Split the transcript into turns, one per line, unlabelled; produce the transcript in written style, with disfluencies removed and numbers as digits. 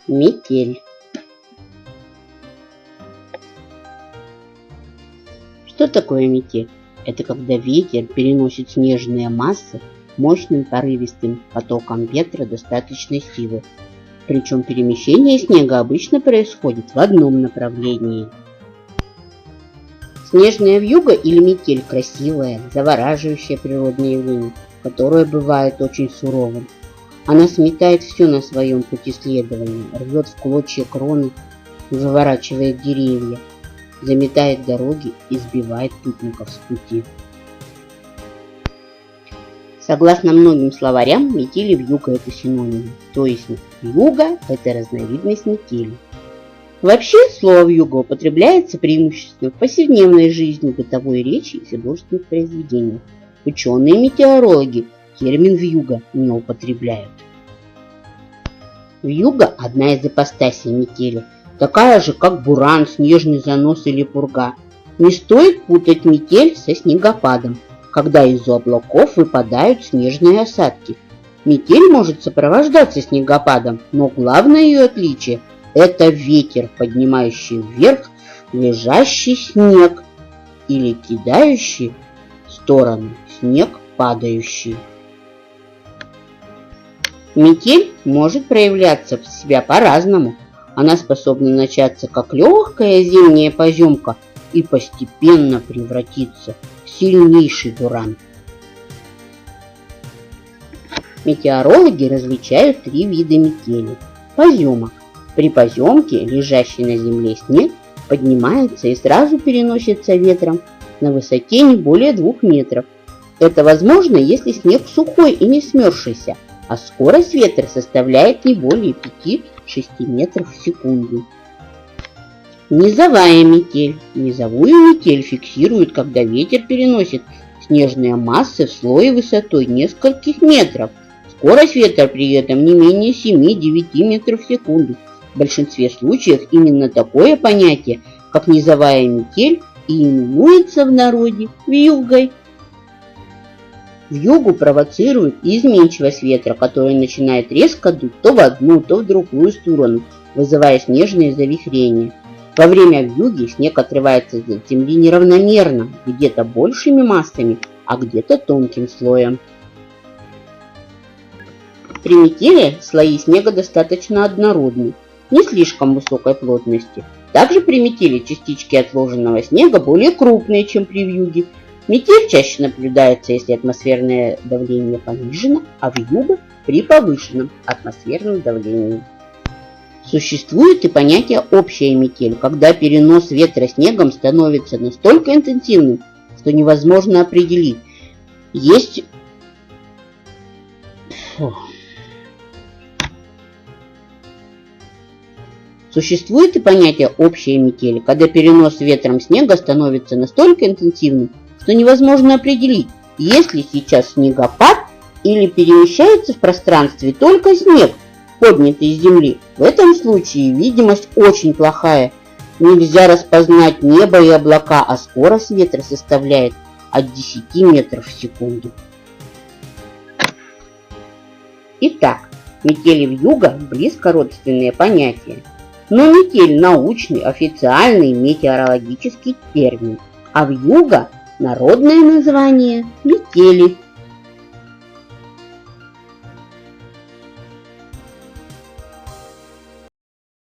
Метель. Что такое метель? Это когда ветер переносит снежные массы мощным порывистым потоком ветра достаточной силы. Причем перемещение снега обычно происходит в одном направлении. Снежная вьюга или метель – красивое, завораживающее природное явление, которое бывает очень суровым. Она сметает все на своем пути следования, рвет в клочья кроны, выворачивает деревья, заметает дороги и сбивает путников с пути. Согласно многим словарям, метель и вьюга – это синонимы, то есть вьюга – это разновидность метели. Вообще, слово «вьюга» употребляется преимущественно в повседневной жизни, бытовой речи и художественных произведениях. Ученые-метеорологи термин «вьюга» не употребляют. Вьюга – одна из ипостасей метели, такая же, как буран, снежный занос или пурга. Не стоит путать метель со снегопадом, когда из-за облаков выпадают снежные осадки. Метель может сопровождаться снегопадом, но главное ее отличие – это ветер, поднимающий вверх лежащий снег или кидающий в сторону снег падающий. Метель может проявляться в себя по-разному. Она способна начаться как легкая зимняя поземка и постепенно превратиться в сильнейший буран. Метеорологи различают три вида метели. Поземок. При поземке лежащий на земле снег поднимается и сразу переносится ветром на высоте не более 2 метров. Это возможно, если снег сухой и не смерзшийся, а скорость ветра составляет не более 5-6 метров в секунду. Низовая метель. Низовую метель фиксируют, когда ветер переносит снежные массы в слое высотой нескольких метров. Скорость ветра при этом не менее 7-9 метров в секунду. В большинстве случаев именно такое понятие, как низовая метель, и именуется в народе вьюгой. Вьюгу провоцирует изменчивость ветра, который начинает резко дуть то в одну, то в другую сторону, вызывая снежные завихрения. Во время вьюги снег отрывается от земли неравномерно, где-то большими массами, а где-то тонким слоем. При метели слои снега достаточно однородны, не слишком высокой плотности. Также при метели частички отложенного снега более крупные, чем при вьюге. Метель чаще наблюдается, если атмосферное давление понижено, а вьюга при повышенном атмосферном давлении. Существует и понятие общая метель, когда перенос ветра снегом становится настолько интенсивным, что невозможно определить, Существует и понятие общей метели, когда перенос ветром снега становится настолько интенсивным, что невозможно определить, есть ли сейчас снегопад или перемещается в пространстве только снег, поднятый с земли. В этом случае видимость очень плохая. Нельзя распознать небо и облака, а скорость ветра составляет от 10 метров в секунду. Итак, метель и вьюга близко родственные понятия. Но метель – научный, официальный метеорологический термин, а вьюга – народное название метели.